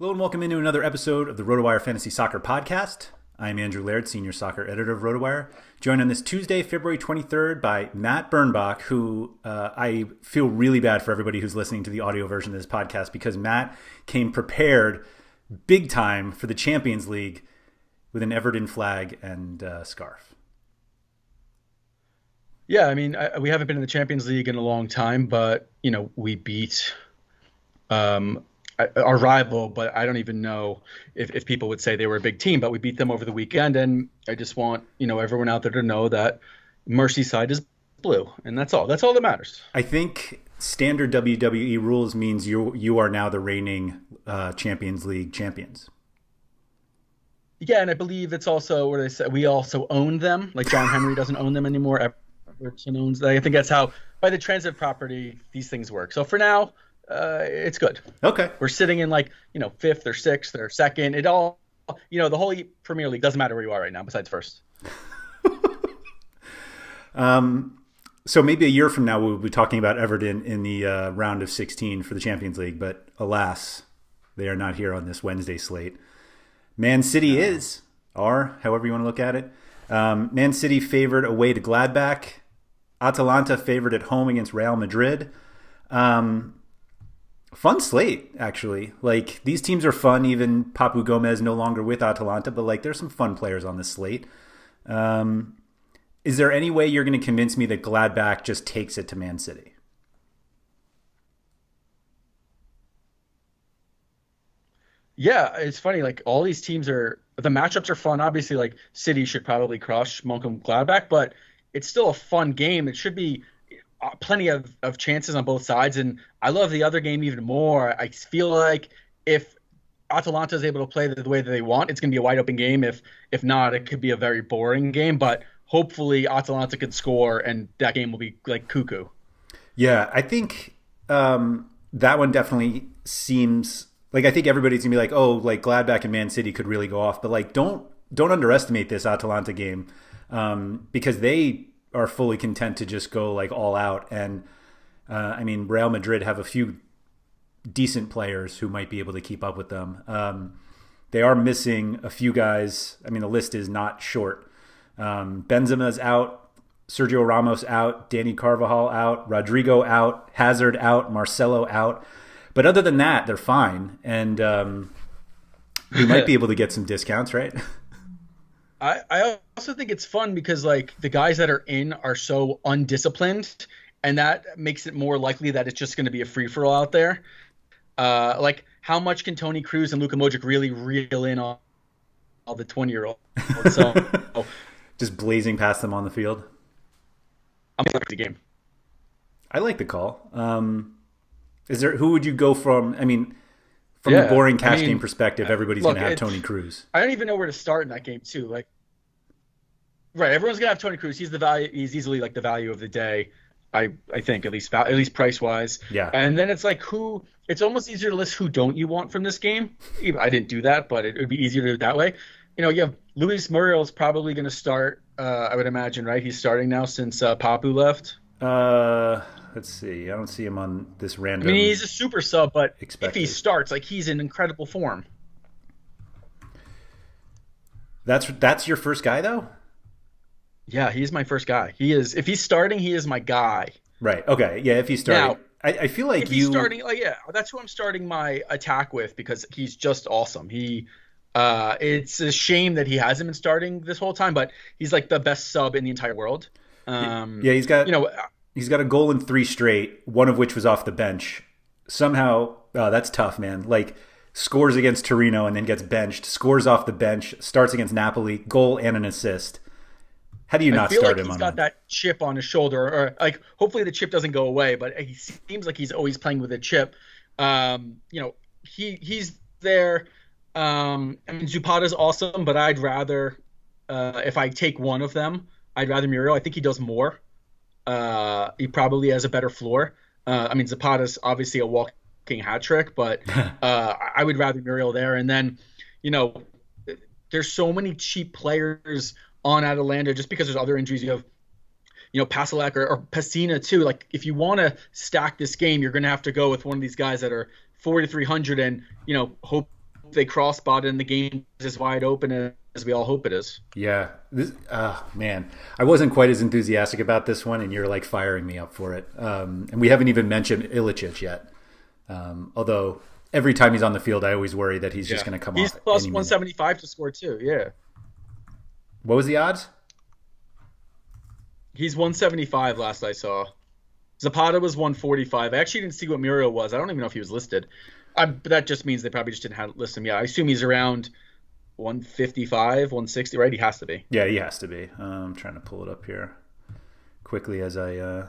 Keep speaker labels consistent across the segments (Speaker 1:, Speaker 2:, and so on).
Speaker 1: Hello and welcome into another episode of the RotoWire Fantasy Soccer Podcast. I'm Andrew Laird, Senior Soccer Editor of RotoWire, joined on this Tuesday, February 23rd by Matt Birnbach, who I feel really bad for everybody who's listening to the audio version of this podcast because Matt came prepared big time for the Champions League with an Everton flag and scarf.
Speaker 2: Yeah, I mean, we haven't been in the Champions League in a long time, but, we beat our rival, but I don't even know if people would say they were a big team, but we beat them over the weekend. And I just want, everyone out there to know that Merseyside is blue, and that's all. That's all that matters.
Speaker 1: I think standard WWE rules means you are now the reigning Champions League champions.
Speaker 2: Yeah, and I believe it's also where they say we also own them. Like John Henry doesn't own them anymore. Everton owns them. I think that's how, by the transit property, these things work. So for now, it's good.
Speaker 1: Okay.
Speaker 2: We're sitting in fifth or sixth or second. It all, the whole Premier League doesn't matter where you are right now, besides first.
Speaker 1: So maybe a year from now we'll be talking about Everton in the round of 16 for the Champions League, but alas, they are not here on this Wednesday slate. Man City or however you want to look at it. Man City favored away to Gladbach. Atalanta favored at home against Real Madrid. Fun slate, actually. Like, these teams are fun, even Papu Gomez no longer with Atalanta, but, there's some fun players on this slate. Is there any way you're going to convince me that Gladbach just takes it to Man City?
Speaker 2: Yeah, it's funny. All these teams the matchups are fun. Obviously, City should probably crush Gladbach, but it's still a fun game. It should be plenty of chances on both sides, and I love the other game even more. I feel like if Atalanta is able to play the way that they want, it's going to be a wide open game. If not, it could be a very boring game, but hopefully Atalanta can score and that game will be cuckoo.
Speaker 1: Yeah, I think that one definitely seems I think everybody's gonna be Gladbach and Man City could really go off, but don't underestimate this Atalanta game because they are fully content to just go all out. And Real Madrid have a few decent players who might be able to keep up with them. They are missing a few guys. The list is not short. Benzema's out, Sergio Ramos out, Dani Carvajal out, Rodrigo out, Hazard out, Marcelo out. But other than that, they're fine. And we might be able to get some discounts, right?
Speaker 2: I also think it's fun because the guys that are in are so undisciplined, and that makes it more likely that it's just going to be a free for all out there. How much can Toni Kroos and Luka Modric really reel in on all the 20-year-olds? So
Speaker 1: just blazing past them on the field.
Speaker 2: I'm going to the game.
Speaker 1: I like the call. Who would you go from? From a boring cash game perspective, everybody's going to have Toni Kroos.
Speaker 2: I don't even know where to start in that game, too. Right, everyone's going to have Toni Kroos. He's the value. He's easily the value of the day. I think at least price wise.
Speaker 1: Yeah.
Speaker 2: And then it's who. It's almost easier to list who don't you want from this game. I didn't do that, but it would be easier to do it that way. You have Luis Muriel's probably going to start. I would imagine, right? He's starting now since Papu left.
Speaker 1: Let's see. I don't see him on this random.
Speaker 2: He's a super sub, but
Speaker 1: expected.
Speaker 2: If he starts, he's in incredible form.
Speaker 1: That's your first guy, though?
Speaker 2: Yeah, he's my first guy. He is. If he's starting, he is my guy.
Speaker 1: Right. Okay. Yeah. If he's starting, I feel like
Speaker 2: if he's starting, that's who I'm starting my attack with because he's just awesome. It's a shame that he hasn't been starting this whole time, but he's the best sub in the entire world.
Speaker 1: He's got. He's got a goal in 3 straight, one of which was off the bench. Somehow, that's tough, man. Scores against Torino and then gets benched, scores off the bench, starts against Napoli, goal and an assist. How do you not start him on?
Speaker 2: He's got that chip on his shoulder, or hopefully the chip doesn't go away, but he seems like he's always playing with a chip. He's there. Zapata's awesome, but I'd rather, if I take one of them, I'd rather Muriel. I think he does more. He probably has a better floor. Zapata's obviously a walking hat trick, but I would rather Muriel there. And then, there's so many cheap players on Atalanta just because there's other injuries. You have, Pasalak or Pessina too. If you want to stack this game, you're going to have to go with one of these guys that are 4,300 and, hope they cross spot and the game is as wide open as we all hope it is.
Speaker 1: Yeah. Man, I wasn't quite as enthusiastic about this one, and you're like firing me up for it. And we haven't even mentioned Ilicic yet. Although every time he's on the field, I always worry that he's just going to come
Speaker 2: He's
Speaker 1: off.
Speaker 2: plus 175 to score too. Yeah.
Speaker 1: What was the odds?
Speaker 2: He's 175 last I saw. Zapata was 145. I actually didn't see what Muriel was. I don't even know if he was listed. But that just means they probably just didn't list him. Yeah, I assume he's around 155, 160, right? He has to be.
Speaker 1: Yeah, he has to be. I'm trying to pull it up here quickly as I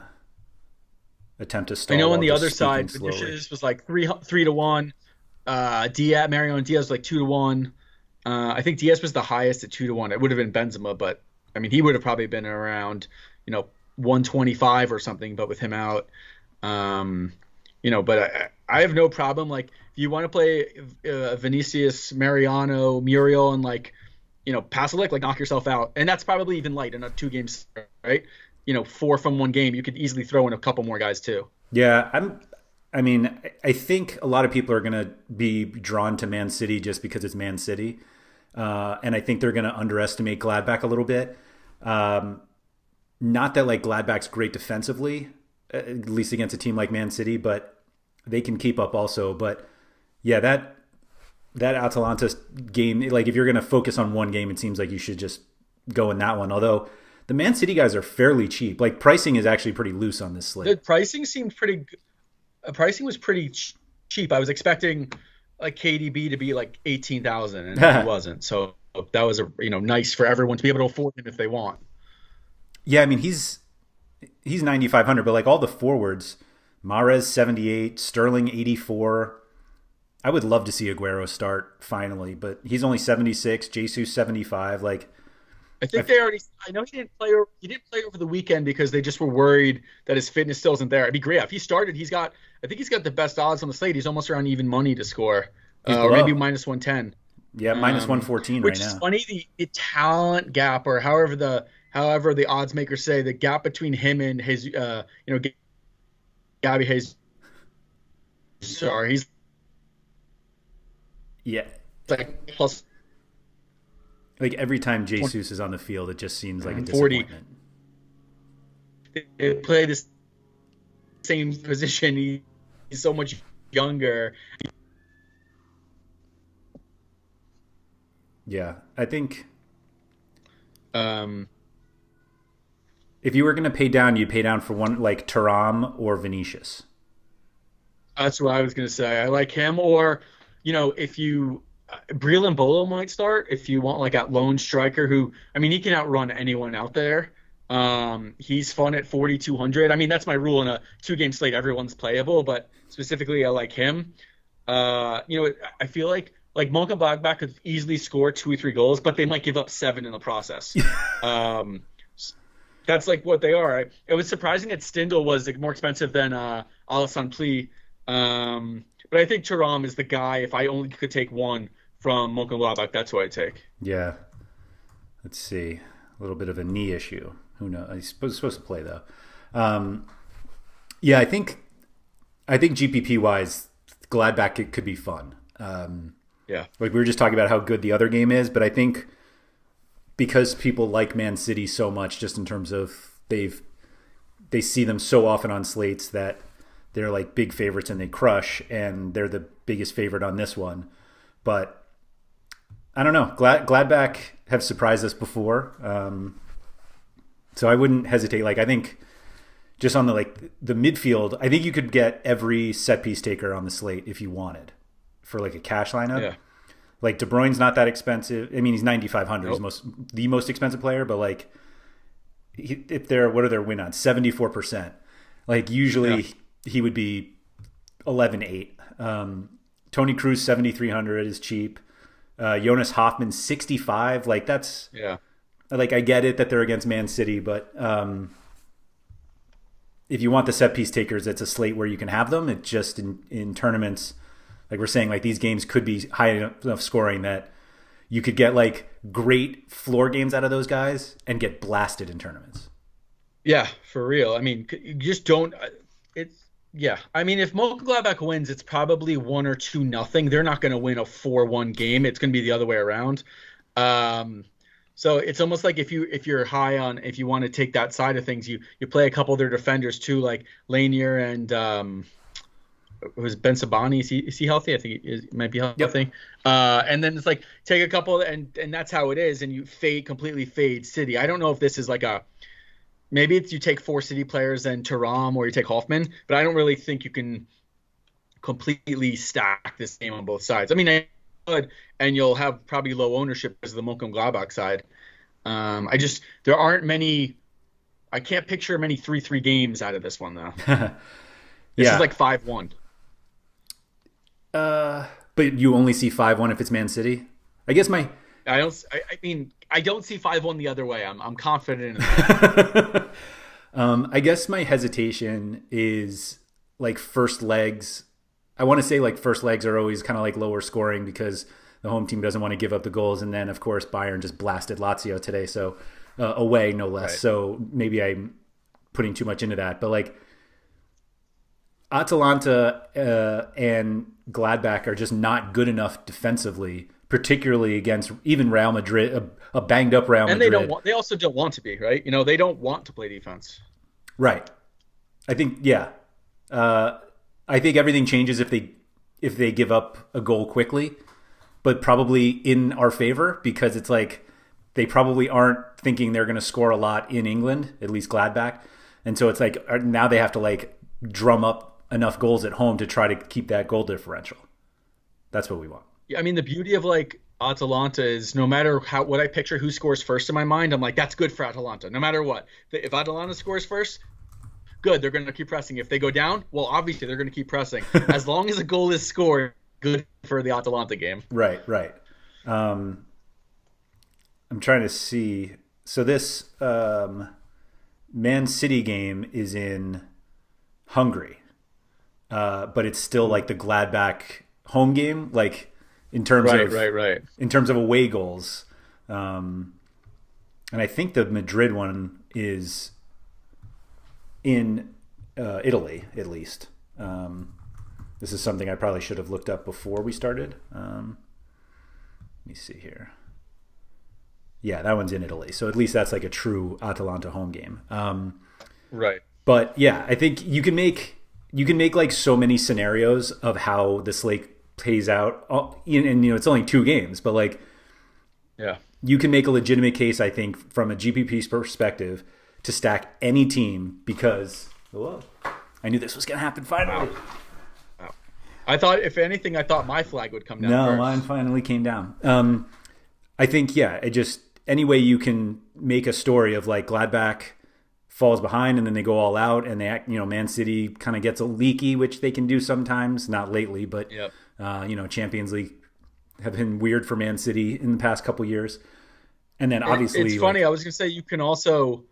Speaker 1: attempt to stall.
Speaker 2: I know on
Speaker 1: while
Speaker 2: the
Speaker 1: just
Speaker 2: other
Speaker 1: speaking
Speaker 2: side,
Speaker 1: slowly.
Speaker 2: Vinicius was like 3 to 1. Mariano and Diaz was like 2 to 1. I think Diaz was the highest at 2 to 1. It would have been Benzema, but I mean, he would have probably been around, 125 or something. But with him out, but I have no problem. Like, if you want to play Vinicius, Mariano, Muriel, and Pasalic, like knock yourself out. And that's probably even light in a 2 game, right? 4 from 1 game. You could easily throw in a couple more guys too.
Speaker 1: Yeah, I think a lot of people are going to be drawn to Man City just because it's Man City. And I think they're going to underestimate Gladbach a little bit. Not that like Gladbach's great defensively, at least against a team like Man City, but they can keep up also. But yeah, that Atalanta game, like if you're going to focus on one game, it seems like you should just go in that one. Although the Man City guys are fairly cheap. Like pricing is actually pretty loose on this slate.
Speaker 2: The pricing seemed pretty good. Pricing was pretty cheap. I was expecting like KDB to be like 18,000 and he wasn't. So that was nice for everyone to be able to afford him if they want.
Speaker 1: Yeah, I mean he's 9,500, but like all the forwards, Mahrez 78, Sterling 84. I would love to see Aguero start finally, but he's only 76, Jesus 75. Like
Speaker 2: I think I know he didn't play over the weekend because they just were worried that his fitness still isn't there. It'd be great if he started. I think he's got the best odds on the slate. He's almost around even money to score, or maybe minus 110.
Speaker 1: Yeah, minus 114 right now.
Speaker 2: Which is funny. The talent gap, or however the odds makers say, the gap between him and his, Gabby Hayes. Sorry, he's like plus.
Speaker 1: Like every time Jesus is on the field, it just seems like a disappointment.
Speaker 2: They play the same position. He's so much younger.
Speaker 1: Yeah, I think if you were going to pay down, you'd pay down for one like Thuram or Vinicius.
Speaker 2: That's what I was going to say. I like him, or if you. Breland Bolo might start if you want like a lone striker who, I mean, he can outrun anyone out there. He's fun at 4,200. I mean, that's my rule in a 2 game slate. Everyone's playable, but specifically I like him. I feel like Mönchengladbach could easily score 2 or 3 goals, but they might give up 7 in the process. That's like what they are. It was surprising that Stindl was more expensive than Alassane Plie. But I think Thuram is the guy. If I only could take one from Mönchengladbach, that's what I'd take.
Speaker 1: Yeah. Let's see. A little bit of a knee issue. Who knows? He's supposed to play though. Yeah, I think GPP wise, Gladbach could be fun.
Speaker 2: Yeah.
Speaker 1: Like we were just talking about how good the other game is, but I think because people like Man City so much, just in terms of they see them so often on slates that they're like big favorites and they crush, and they're the biggest favorite on this one. But I don't know. Gladbach have surprised us before, so I wouldn't hesitate. Like I think just on the midfield, I think you could get every set piece taker on the slate if you wanted for like a cash lineup.
Speaker 2: Yeah.
Speaker 1: Like De Bruyne's not that expensive. I mean, he's 9,500. Nope. He's the most expensive player, but like if they're what are their win odds? 74%. Like usually he would be 11.8. Tony Cruz 7,300 is cheap. Jonas Hoffman 65. Like that's like I get it that they're against Man City, but if you want the set piece takers, it's a slate where you can have them. It's just in tournaments, like we're saying, like these games could be high enough scoring that you could get like great floor games out of those guys and get blasted in tournaments.
Speaker 2: Yeah, for real. I mean, you just don't. Yeah, I mean, if Mönchengladbach wins, it's probably 1 or 2-0. They're not going to win a 4-1 game. It's going to be the other way around. Um, so it's almost like if you're high on if you want to take that side of things, you play a couple of their defenders too, like Lanier and was Ben Sabani. Is he healthy? I think he might be
Speaker 1: Yep.
Speaker 2: healthy. And then it's like take a couple and that's how it is, and you completely fade City. I don't know if this is like a maybe it's you take 4 City players and Thuram or you take Hoffman, but I don't really think you can completely stack this game on both sides. I mean, I could, and you'll have probably low ownership as the Mönchengladbach side. There aren't many. I can't picture many 3-3 games out of this one though. This is
Speaker 1: Yeah.
Speaker 2: like 5-1.
Speaker 1: But you only see 5-1 if it's Man City. I guess my
Speaker 2: I don't. I mean, I don't see 5-1 the other way. I'm confident in that.
Speaker 1: I guess my hesitation is like first legs. I want to say like first legs are always kind of like lower scoring because the home team doesn't want to give up the goals, and then of course Bayern just blasted Lazio today, so away no less.
Speaker 2: Right.
Speaker 1: So maybe I'm putting too much into that, but like Atalanta and Gladbach are just not good enough defensively, particularly against even Real Madrid, a banged up Real
Speaker 2: And they don't
Speaker 1: Madrid.
Speaker 2: want. They also don't want to be right. They don't want to play defense.
Speaker 1: Right. I think yeah. Uh, I think everything changes if they give up a goal quickly, but probably in our favor because it's like they probably aren't thinking they're going to score a lot in England, at least Gladbach, and so it's like now they have to like drum up enough goals at home to try to keep that goal differential. That's what we want.
Speaker 2: Yeah, I mean the beauty of like Atalanta is no matter what I picture who scores first in my mind, I'm like that's good for Atalanta. No matter what, if Atalanta scores first, good. They're going to keep pressing. If they go down, well, obviously they're going to keep pressing. As long as a goal is scored, good for the Atalanta game.
Speaker 1: Right, right. I'm trying to see. So this Man City game is in Hungary, but it's still like the Gladbach home game, like in terms
Speaker 2: Right,
Speaker 1: of
Speaker 2: right.
Speaker 1: in terms of away goals. And I think the Madrid one is in Italy, at least. This is something I probably should have looked up before we started. Let me see here. Yeah, that one's in Italy. So at least that's like a true Atalanta home game.
Speaker 2: Right.
Speaker 1: But yeah, I think you can make like so many scenarios of how the slate plays out. And it's only 2 games, but like
Speaker 2: Yeah.
Speaker 1: you can make a legitimate case, I think, from a GPP perspective to stack any team because whoa, I knew this was going to happen finally.
Speaker 2: Wow. I thought, if anything, I thought my flag would come down
Speaker 1: No,
Speaker 2: first.
Speaker 1: mine finally came down. I think, yeah, it just any way you can make a story of like Gladbach falls behind and then they go all out and they act, Man City kind of gets a leaky, which they can do sometimes, not lately, but
Speaker 2: Yep.
Speaker 1: Champions League have been weird for Man City in the past couple years. And then obviously
Speaker 2: It's funny. I was going to say you can also,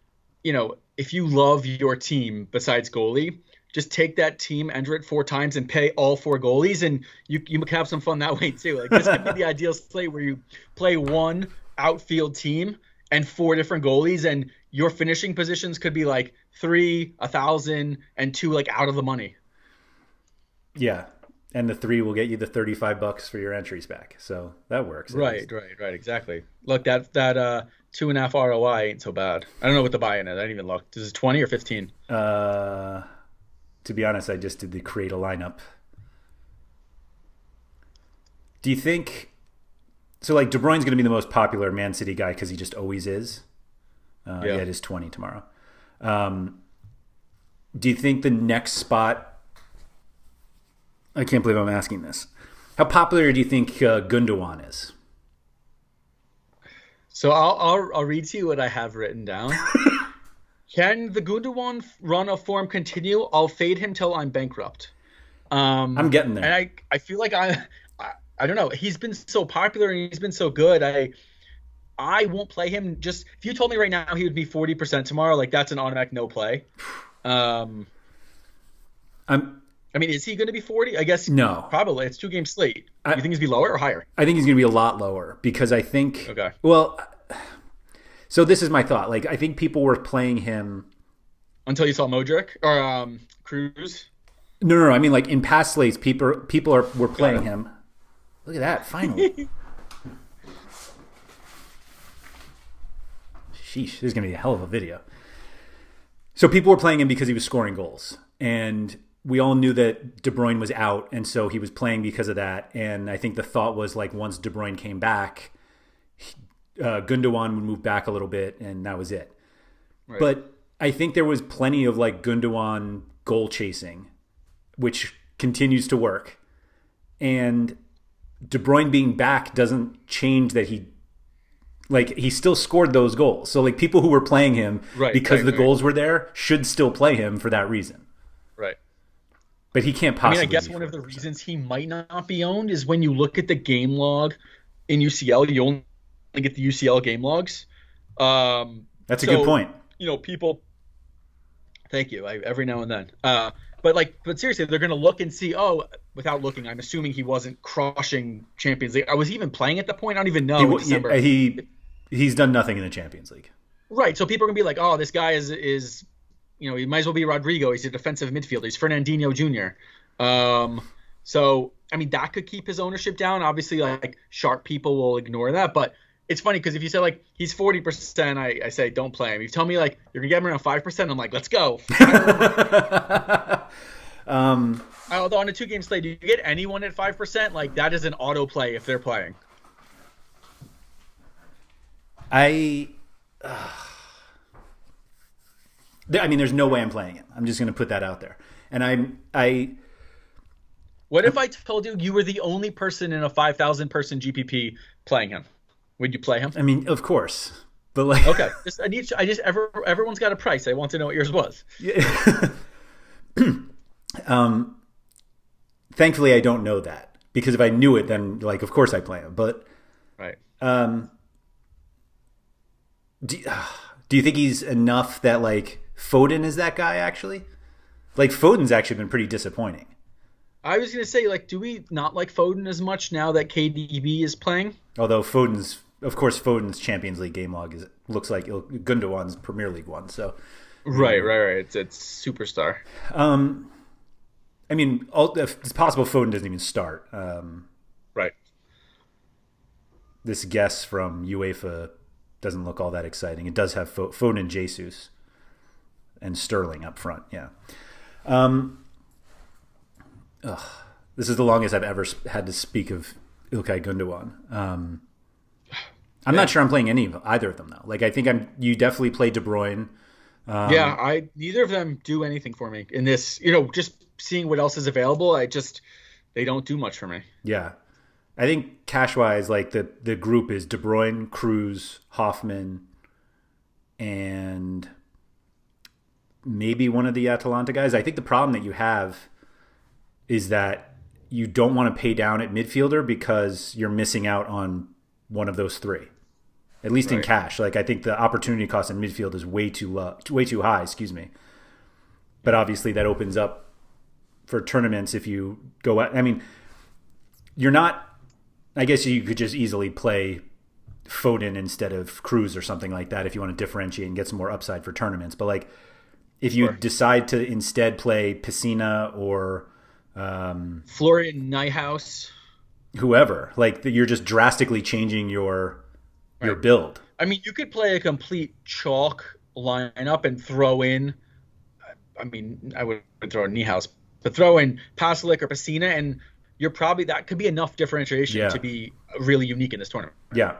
Speaker 2: if you love your team besides goalie, just take that team, enter it 4 times, and pay all 4 goalies, and you can have some fun that way too. Like this could be the ideal slate where you play one outfield team and 4 different goalies, and your finishing positions could be like 3, 1,000, and 2 like out of the money.
Speaker 1: yeah. And the 3 will get you the $35 for your entries back. So that works. At
Speaker 2: Right,
Speaker 1: least.
Speaker 2: right, exactly. Look, that 2.5 ROI ain't so bad. I don't know what the buy-in is. I didn't even look. Is it 20 or 15?
Speaker 1: To be honest, I just did the create a lineup. Do you think so? Like De Bruyne's going to be the most popular Man City guy because he just always is.
Speaker 2: Yeah.
Speaker 1: Yeah, it is 20 tomorrow. Do you think the next spot? I can't believe I'm asking this. How popular do you think Gundogan is?
Speaker 2: So I'll read to you what I have written down. Can the Gundogan run of form continue? I'll fade him till I'm bankrupt.
Speaker 1: I'm getting there.
Speaker 2: And I feel like I don't know. He's been so popular and he's been so good. I won't play him. Just if you told me right now he would be 40% tomorrow, like that's an automatic no play.
Speaker 1: I'm
Speaker 2: I mean, is he going to be 40? I guess
Speaker 1: No.
Speaker 2: Probably. It's 2 game slate. You think he's be lower or higher?
Speaker 1: I think he's going to be a lot lower because I think.
Speaker 2: Okay.
Speaker 1: Well, so this is my thought. Like I think people were playing him.
Speaker 2: Until you saw Modric or Cruz.
Speaker 1: No. I mean, like in past slates, were
Speaker 2: Got
Speaker 1: playing
Speaker 2: it.
Speaker 1: him. Look at that! Finally, sheesh, this is gonna be a hell of a video. So people were playing him because he was scoring goals, and we all knew that De Bruyne was out, and so he was playing because of that. And I think the thought was like once De Bruyne came back, Gundogan would move back a little bit, and that was it.
Speaker 2: Right.
Speaker 1: But I think there was plenty of like Gundogan goal chasing, which continues to work. And De Bruyne being back doesn't change that he still scored those goals. So like people who were playing him because the goals were there should still play him for that reason.
Speaker 2: Right.
Speaker 1: But he can't possibly.
Speaker 2: I guess one of the reasons he might not be owned is when you look at the game log in UCL, you only get the UCL game logs.
Speaker 1: That's a good point.
Speaker 2: People. Thank you. Every now and then. But seriously, they're going to look and see. Oh, without looking, I'm assuming he wasn't crushing Champions League. I was even playing at the point. I don't even know.
Speaker 1: He's done nothing in the Champions League.
Speaker 2: Right. So people are going to be like, oh, this guy is he might as well be Rodrigo. He's a defensive midfielder. He's Fernandinho Jr. So I mean, that could keep his ownership down. Obviously, like sharp people will ignore that, but. It's funny because if you say like he's 40%, I say don't play him. You tell me like you're gonna get him around 5%, I'm like let's go. Although on a 2-game slate, do you get anyone at 5%? Like that is an auto play if they're playing.
Speaker 1: I mean, there's no way I'm playing it. I'm just gonna put that out there. And
Speaker 2: What if I told you were the only person in a 5,000 person GPP playing him? Would you play him?
Speaker 1: I mean, of course, but like,
Speaker 2: okay. Everyone's got a price. I want to know what yours was.
Speaker 1: Yeah. Thankfully, I don't know that because if I knew it, then like, of course I play him. But
Speaker 2: right.
Speaker 1: Do you think he's enough that like Foden is that guy actually? Like Foden's actually been pretty disappointing.
Speaker 2: I was going to say, like, do we not like Foden as much now that KDB is playing?
Speaker 1: Although Foden's Champions League game log looks like Gundogan's Premier League one. So,
Speaker 2: right. It's superstar.
Speaker 1: I mean, it's possible Foden doesn't even start.
Speaker 2: Right.
Speaker 1: This guess from UEFA doesn't look all that exciting. It does have Foden and Jesus and Sterling up front. Yeah. This is the longest I've ever had to speak of Ilkay Gundogan. I'm not sure I'm playing either of them though. Like I think you definitely play De Bruyne.
Speaker 2: Neither of them do anything for me in this. Just seeing what else is available, they don't do much for me.
Speaker 1: Yeah, I think cash wise, like the group is De Bruyne, Cruz, Hoffman, and maybe one of the Atalanta guys. I think the problem that you have is that you don't want to pay down at midfielder because you're missing out on one of those three, at least in cash. Like I think the opportunity cost in midfield is way too high. Excuse me. But obviously that opens up for tournaments if you go. I mean, you're not. I guess you could just easily play Foden instead of Cruz or something like that if you want to differentiate and get some more upside for tournaments. But like if you decide to instead play Piscina or
Speaker 2: Florian Neuhaus,
Speaker 1: whoever, like you're just drastically changing your build.
Speaker 2: I mean, you could play a complete chalk lineup and throw in. I mean, I would throw in Neuhaus, but throw in Pasalic or Piscina, and that could be enough differentiation to be really unique in this tournament.
Speaker 1: Yeah.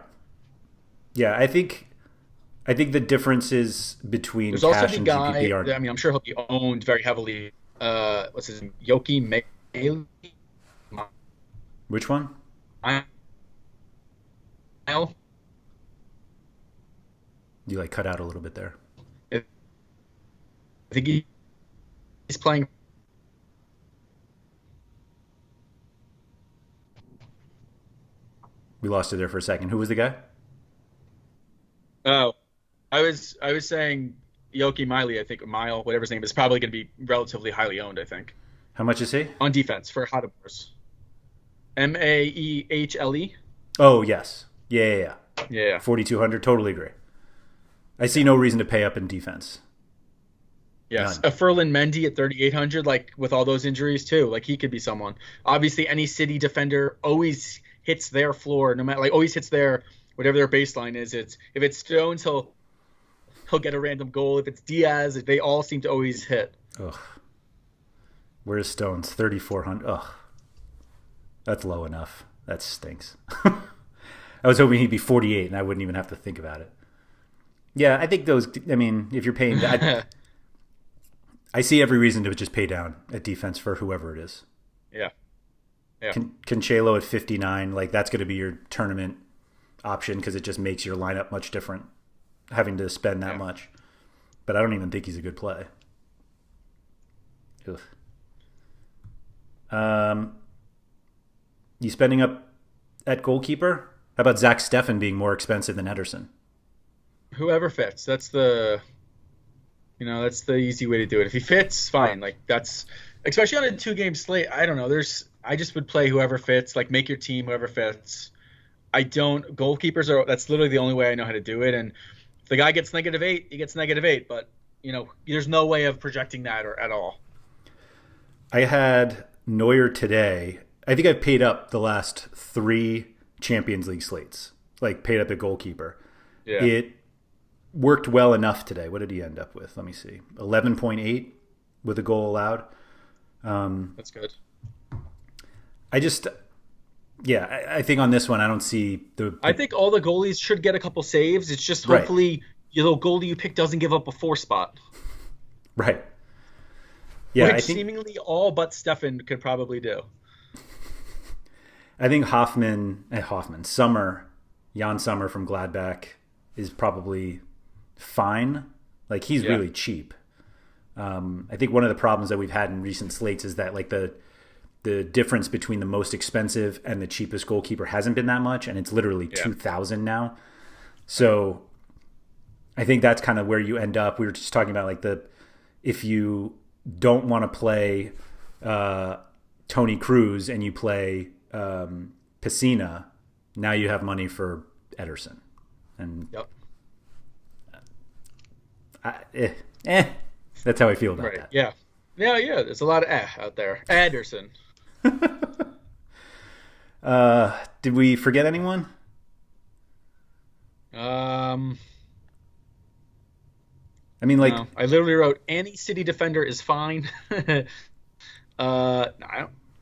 Speaker 1: I think the differences between
Speaker 2: There's
Speaker 1: cash
Speaker 2: also the
Speaker 1: and
Speaker 2: guy.
Speaker 1: GPP are.
Speaker 2: I mean, I'm sure he'll be owned very heavily. What's his name? Yoki Mail.
Speaker 1: Which one? You like cut out a little bit there.
Speaker 2: I think he's playing.
Speaker 1: We lost it there for a second. Who was the guy?
Speaker 2: Oh, I was saying Yoki Miley. I think Mile, whatever his name is, probably going to be relatively highly owned. I think.
Speaker 1: How much is he
Speaker 2: on defense for Hadabers? Maehle.
Speaker 1: Oh yes, yeah. 4,200. Totally agree. I see no reason to pay up in defense.
Speaker 2: Yes,
Speaker 1: None.
Speaker 2: a Ferland Mendy at 3,800, like with all those injuries too, like he could be someone. Obviously, any City defender always hits their floor, no matter like always hits their whatever their baseline is. It's if it's Stones, he'll get a random goal. If it's Diaz, they all seem to always hit.
Speaker 1: Ugh. Where's Stones? 3,400. Ugh. That's low enough. That stinks. I was hoping he'd be 48 and I wouldn't even have to think about it. Yeah, I think those, I mean, if you're paying, I see every reason to just pay down at defense for whoever it is.
Speaker 2: Yeah, yeah,
Speaker 1: Cancelo at 59, like that's going to be your tournament option because it just makes your lineup much different having to spend that
Speaker 2: yeah.
Speaker 1: much. But I don't even think he's a good play. Ugh. You spending up at goalkeeper? How about Zach Steffen being more expensive than Ederson?
Speaker 2: Whoever fits. That's the easy way to do it. If he fits, fine. Like that's especially on a 2-game slate. I don't know. I just would play whoever fits. Like make your team whoever fits. I don't goalkeepers are that's literally the only way I know how to do it. And if the guy gets -8, he gets -8. But there's no way of projecting that or at all.
Speaker 1: I had Neuer today. I think I've paid up the last 3 Champions League slates, like paid up at goalkeeper.
Speaker 2: Yeah.
Speaker 1: It worked well enough today. What did he end up with? Let me see. 11.8 with a goal allowed.
Speaker 2: That's good.
Speaker 1: I just, yeah, I think on this one, I don't see
Speaker 2: I think all the goalies should get a couple saves. It's just
Speaker 1: Right.
Speaker 2: hopefully your little goalie you pick doesn't give up a 4 spot.
Speaker 1: Right. Yeah,
Speaker 2: Which
Speaker 1: I think
Speaker 2: seemingly all but Stefan could probably do.
Speaker 1: Jan Sommer from Gladbach is probably fine. Like he's
Speaker 2: Yeah.
Speaker 1: really cheap. I think one of the problems that we've had in recent slates is that like the difference between the most expensive and the cheapest goalkeeper hasn't been that much, and it's literally
Speaker 2: Yeah.
Speaker 1: 2,000 now. So I think that's kind of where you end up. We were just talking about like if you don't want to play Tony Cruz and you play Pessina, now you have money for Ederson. And
Speaker 2: Yep.
Speaker 1: That's how I feel about
Speaker 2: Right.
Speaker 1: that.
Speaker 2: Yeah. Yeah, yeah. There's a lot of out there. Anderson.
Speaker 1: Did we forget anyone? I mean, like,
Speaker 2: No. I literally wrote any city defender is fine. I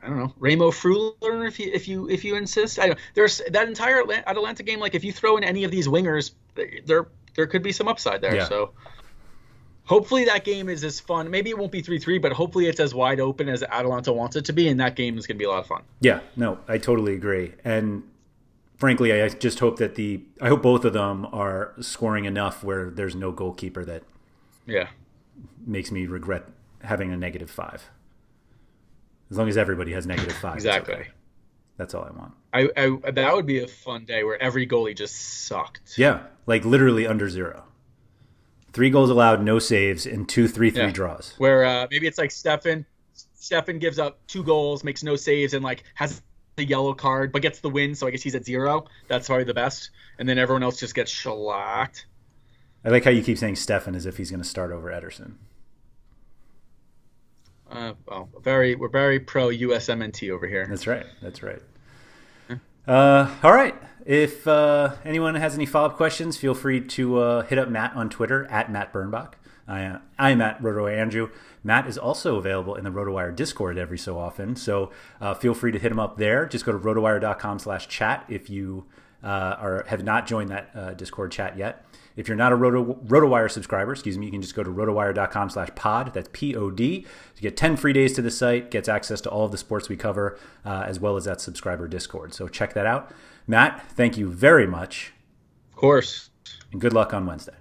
Speaker 2: don't know. Ramo Fruler, if you insist. I don't. There's that entire Atalanta game. Like if you throw in any of these wingers, there could be some upside there.
Speaker 1: Yeah.
Speaker 2: So hopefully that game is as fun. Maybe it won't be 3-3, but hopefully it's as wide open as Atalanta wants it to be, and that game is going to be a lot of fun.
Speaker 1: yeah, no, I totally agree. And frankly, I just hope that I hope both of them are scoring enough where there's no goalkeeper that
Speaker 2: Yeah.
Speaker 1: makes me regret having a -5. As long as everybody has -5,
Speaker 2: Exactly.
Speaker 1: it's okay. That's all I want.
Speaker 2: I that would be a fun day where every goalie just sucked.
Speaker 1: Yeah, like literally under 0. 3 goals allowed, no saves, and 2 3-3
Speaker 2: Yeah.
Speaker 1: draws.
Speaker 2: Where maybe it's like Stefan gives up 2 goals, makes no saves, and like has the yellow card, but gets the win. So I guess he's at 0. That's probably the best. And then everyone else just gets shellacked.
Speaker 1: I like how you keep saying Stefan as if he's going to start over Ederson.
Speaker 2: We're very pro USMNT over here.
Speaker 1: That's right. That's right. All right. If anyone has any follow-up questions, feel free to hit up Matt on Twitter at Matt Birnbach. I am at RotoWire Andrew. Matt is also available in the RotoWire Discord every so often, so feel free to hit him up there. Just go to rotowire.com/chat if you have not joined that Discord chat yet. If you're not a RotoWire subscriber, you can just go to rotowire.com/pod. That's POD. You get 10 free days to the site, gets access to all of the sports we cover, as well as that subscriber Discord. So check that out. Matt, thank you very much.
Speaker 2: Of course.
Speaker 1: And good luck on Wednesday.